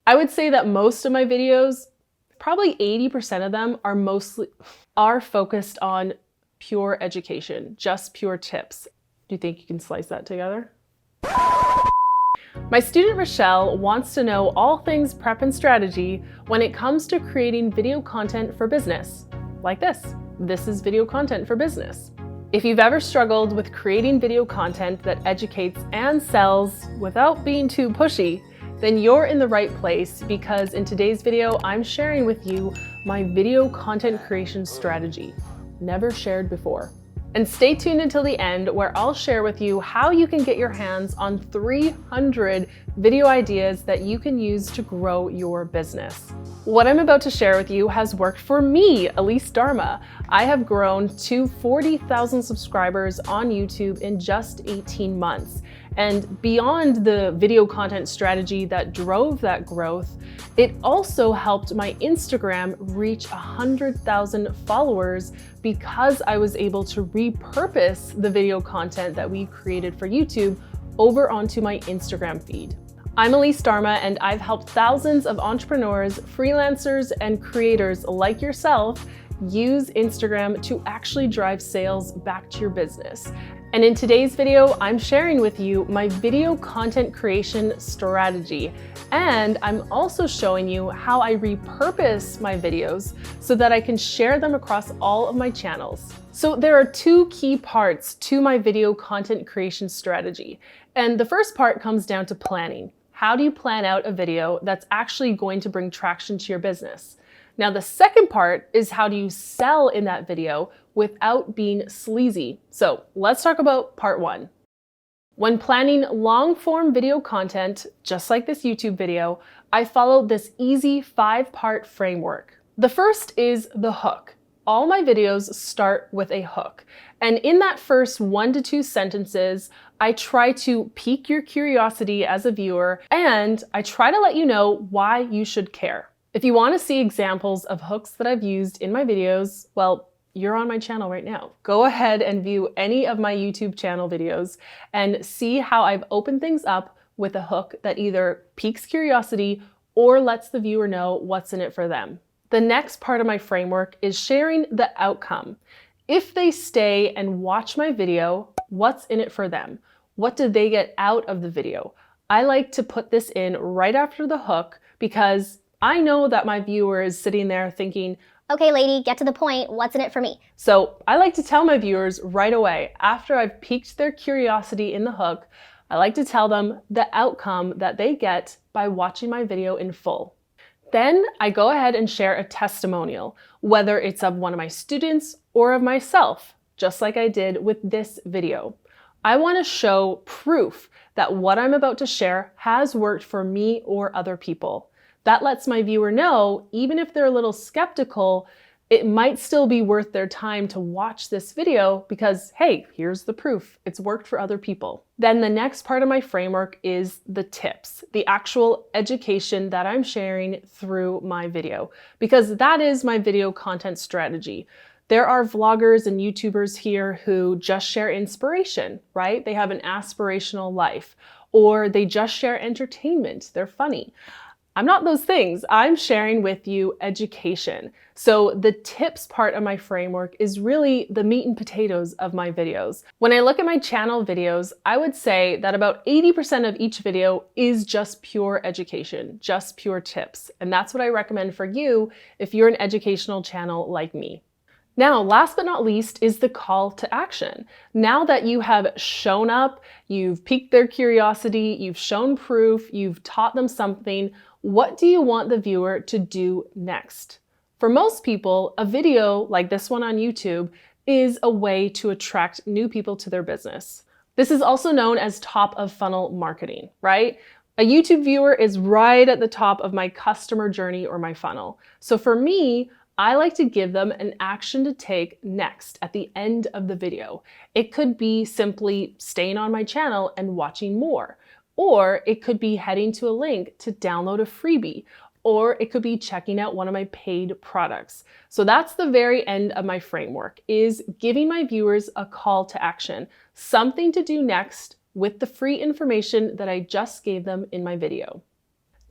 I would say that most of my videos, probably 80% of them are focused on pure education, just pure tips. Do you think you can slice that together? My student Rochelle wants to know all things prep and strategy when it comes to creating video content for business. Like this. This is video content for business. If you've ever struggled with creating video content that educates and sells without being too pushy, then you're in the right place, because in today's video, I'm sharing with you my video content creation strategy, never shared before. And stay tuned until the end, where I'll share with you how you can get your hands on 300 video ideas that you can use to grow your business. What I'm about to share with you has worked for me, Elise Dharma. I have grown to 40,000 subscribers on YouTube in just 18 months. And beyond the video content strategy that drove that growth, it also helped my Instagram reach 100,000 followers because I was able to repurpose the video content that we created for YouTube over onto my Instagram feed. I'm Elise Dharma, and I've helped thousands of entrepreneurs, freelancers, and creators like yourself use Instagram to actually drive sales back to your business. And in today's video, I'm sharing with you my video content creation strategy. And I'm also showing you how I repurpose my videos so that I can share them across all of my channels. So there are two key parts to my video content creation strategy. And the first part comes down to planning. How do you plan out a video that's actually going to bring traction to your business? Now, the second part is how do you sell in that video without being sleazy? So let's talk about part one. When planning long-form video content, just like this YouTube video, I follow this easy 5-part framework. The first is the hook. All my videos start with a hook. And in that first 1 to 2 sentences, I try to pique your curiosity as a viewer, and I try to let you know why you should care. If you want to see examples of hooks that I've used in my videos, well, you're on my channel right now. Go ahead and view any of my YouTube channel videos and see how I've opened things up with a hook that either piques curiosity or lets the viewer know what's in it for them. The next part of my framework is sharing the outcome. If they stay and watch my video, what's in it for them? What did they get out of the video? I like to put this in right after the hook because I know that my viewer is sitting there thinking, okay, lady, get to the point. What's in it for me? So I like to tell my viewers right away, after I've piqued their curiosity in the hook, I like to tell them the outcome that they get by watching my video in full. Then I go ahead and share a testimonial, whether it's of one of my students or of myself, just like I did with this video. I want to show proof that what I'm about to share has worked for me or other people. That lets my viewer know, even if they're a little skeptical, it might still be worth their time to watch this video because, hey, here's the proof. It's worked for other people. Then the next part of my framework is the tips, the actual education that I'm sharing through my video, because that is my video content strategy. There are vloggers and YouTubers here who just share inspiration, right? They have an aspirational life, or they just share entertainment. They're funny. I'm not those things. I'm sharing with you education. So the tips part of my framework is really the meat and potatoes of my videos. When I look at my channel videos, I would say that about 80% of each video is just pure education, just pure tips. And that's what I recommend for you if you're an educational channel like me. Now, last but not least is the call to action. Now that you have shown up, you've piqued their curiosity, you've shown proof, you've taught them something, what do you want the viewer to do next? For most people, a video like this one on YouTube is a way to attract new people to their business. This is also known as top of funnel marketing, right? A YouTube viewer is right at the top of my customer journey or my funnel. So for me, I like to give them an action to take next at the end of the video. It could be simply staying on my channel and watching more, or it could be heading to a link to download a freebie, or it could be checking out one of my paid products. So that's the very end of my framework, is giving my viewers a call to action, something to do next with the free information that I just gave them in my video.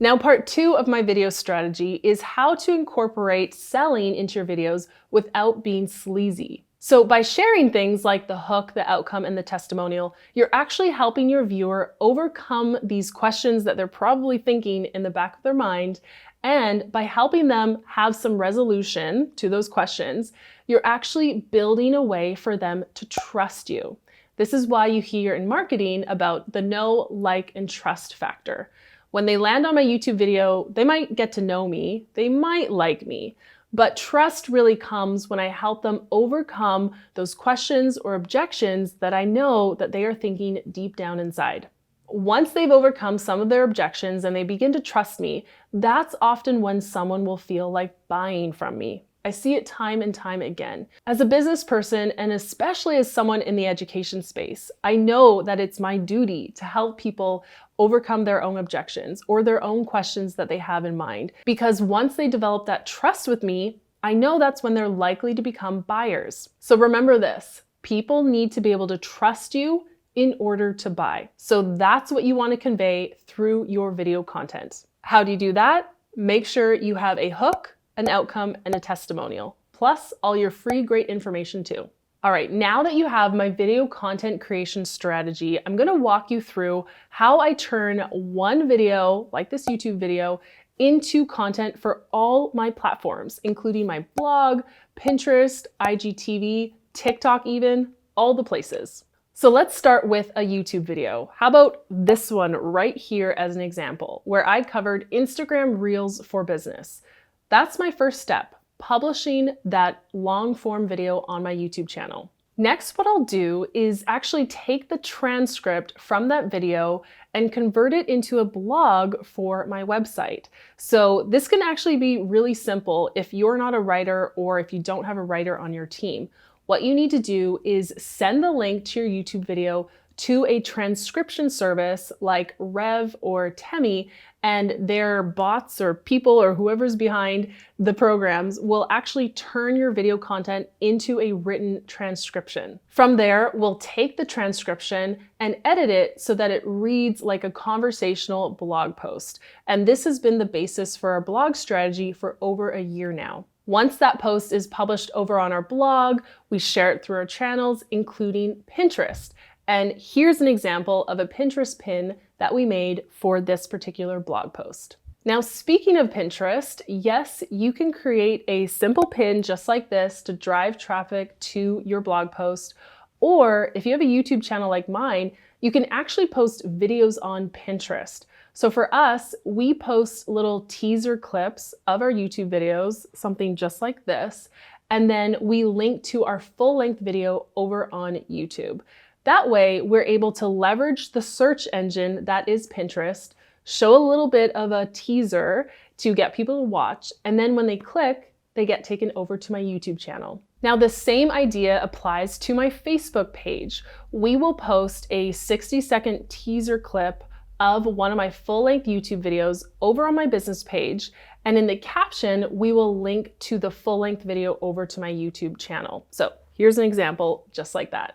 Now, part 2 of my video strategy is how to incorporate selling into your videos without being sleazy. So by sharing things like the hook, the outcome, and the testimonial, you're actually helping your viewer overcome these questions that they're probably thinking in the back of their mind. And by helping them have some resolution to those questions, you're actually building a way for them to trust you. This is why you hear in marketing about the know, like, and trust factor. When they land on my YouTube video, they might get to know me, they might like me, but trust really comes when I help them overcome those questions or objections that I know that they are thinking deep down inside. Once they've overcome some of their objections and they begin to trust me, that's often when someone will feel like buying from me. I see it time and time again. As a business person, and especially as someone in the education space, I know that it's my duty to help people overcome their own objections or their own questions that they have in mind. Because once they develop that trust with me, I know that's when they're likely to become buyers. So remember this, people need to be able to trust you in order to buy. So that's what you want to convey through your video content. How do you do that? Make sure you have a hook, an outcome, and a testimonial, plus all your free great information too. All right, now that you have my video content creation strategy, I'm gonna walk you through how I turn one video, like this YouTube video, into content for all my platforms, including my blog, Pinterest, IGTV, TikTok even, all the places. So let's start with a YouTube video. How about this one right here as an example, where I covered Instagram Reels for business. That's my first step, publishing that long form video on my YouTube channel. Next, what I'll do is actually take the transcript from that video and convert it into a blog for my website. So this can actually be really simple if you're not a writer or if you don't have a writer on your team. What you need to do is send the link to your YouTube video to a transcription service like Rev or Temi, and their bots or people or whoever's behind the programs will actually turn your video content into a written transcription. From there, we'll take the transcription and edit it so that it reads like a conversational blog post. And this has been the basis for our blog strategy for over a year now. Once that post is published over on our blog, we share it through our channels, including Pinterest. And here's an example of a Pinterest pin that we made for this particular blog post. Now, speaking of Pinterest, yes, you can create a simple pin just like this to drive traffic to your blog post. Or if you have a YouTube channel like mine, you can actually post videos on Pinterest. So for us, we post little teaser clips of our YouTube videos, something just like this, and then we link to our full-length video over on YouTube. That way, we're able to leverage the search engine that is Pinterest, show a little bit of a teaser to get people to watch, and then when they click, they get taken over to my YouTube channel. Now, the same idea applies to my Facebook page. We will post a 60-second teaser clip of one of my full-length YouTube videos over on my business page, and in the caption, we will link to the full-length video over to my YouTube channel. So here's an example just like that.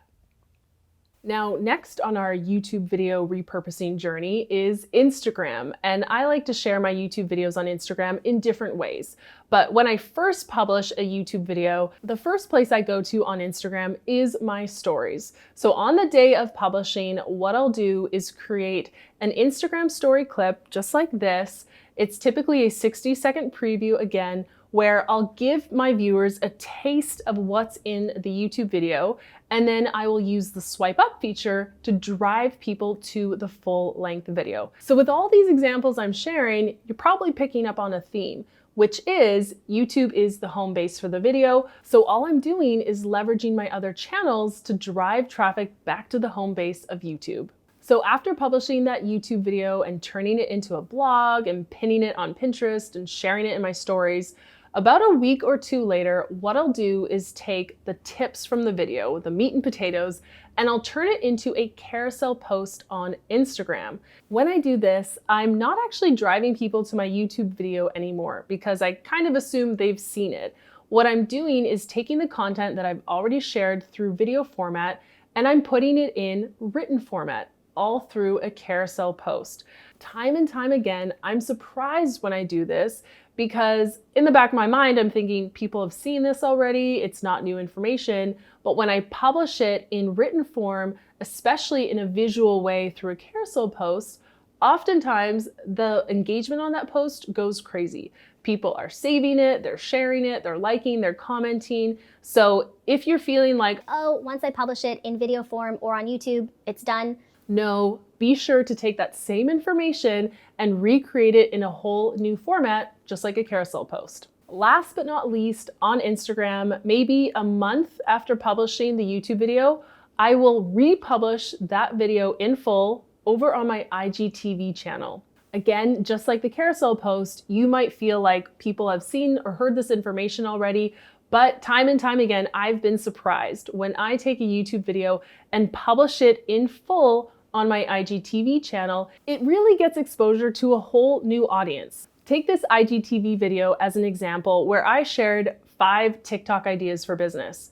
Now, next on our YouTube video repurposing journey is Instagram, and I like to share my YouTube videos on Instagram in different ways. But when I first publish a YouTube video, the first place I go to on Instagram is my stories. So on the day of publishing, what I'll do is create an Instagram story clip just like this. It's typically a 60-second preview again, where I'll give my viewers a taste of what's in the YouTube video, and then I will use the swipe up feature to drive people to the full length video. So with all these examples I'm sharing, you're probably picking up on a theme, which is YouTube is the home base for the video. So all I'm doing is leveraging my other channels to drive traffic back to the home base of YouTube. So after publishing that YouTube video and turning it into a blog and pinning it on Pinterest and sharing it in my stories, about a week or two later, what I'll do is take the tips from the video, the meat and potatoes, and I'll turn it into a carousel post on Instagram. When I do this, I'm not actually driving people to my YouTube video anymore because I kind of assume they've seen it. What I'm doing is taking the content that I've already shared through video format and I'm putting it in written format. all through a carousel post. Time and time again, I'm surprised when I do this because in the back of my mind, I'm thinking people have seen this already, it's not new information. But when I publish it in written form, especially in a visual way through a carousel post, oftentimes the engagement on that post goes crazy. People are saving it, they're sharing it, they're liking, they're commenting. So if you're feeling like, oh, once I publish it in video form or on YouTube, it's done. No, be sure to take that same information and recreate it in a whole new format, just like a carousel post. Last but not least, on Instagram, maybe a month after publishing the YouTube video, I will republish that video in full over on my IGTV channel. Again, just like the carousel post, you might feel like people have seen or heard this information already, but time and time again, I've been surprised when I take a YouTube video and publish it in full on my IGTV channel, it really gets exposure to a whole new audience. Take this IGTV video as an example where I shared 5 TikTok ideas for business.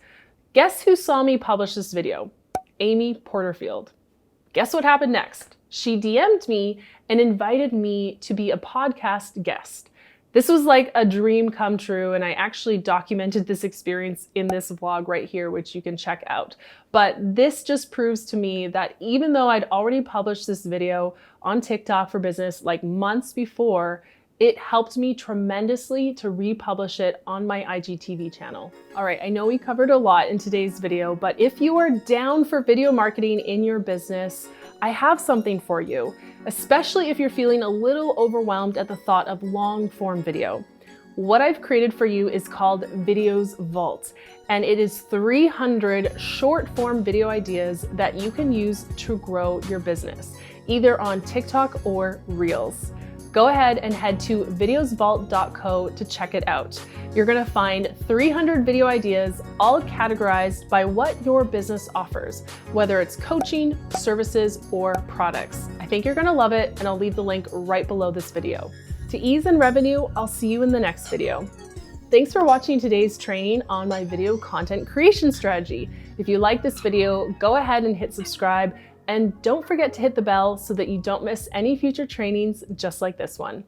Guess who saw me publish this video? Amy Porterfield. Guess what happened next? She DM'd me and invited me to be a podcast guest. This was like a dream come true, and I actually documented this experience in this vlog right here, which you can check out. But this just proves to me that even though I'd already published this video on TikTok for business like months before, it helped me tremendously to republish it on my IGTV channel. All right, I know we covered a lot in today's video, but if you are down for video marketing in your business, I have something for you, especially if you're feeling a little overwhelmed at the thought of long form video. What I've created for you is called Videos Vault, and it is 300 short form video ideas that you can use to grow your business, either on TikTok or Reels. Go ahead and head to videosvault.co to check it out. You're gonna find 300 video ideas, all categorized by what your business offers, whether it's coaching, services, or products. I think you're gonna love it, and I'll leave the link right below this video. To ease in revenue, I'll see you in the next video. Thanks for watching today's training on my video content creation strategy. If you like this video, go ahead and hit subscribe. And don't forget to hit the bell so that you don't miss any future trainings just like this one.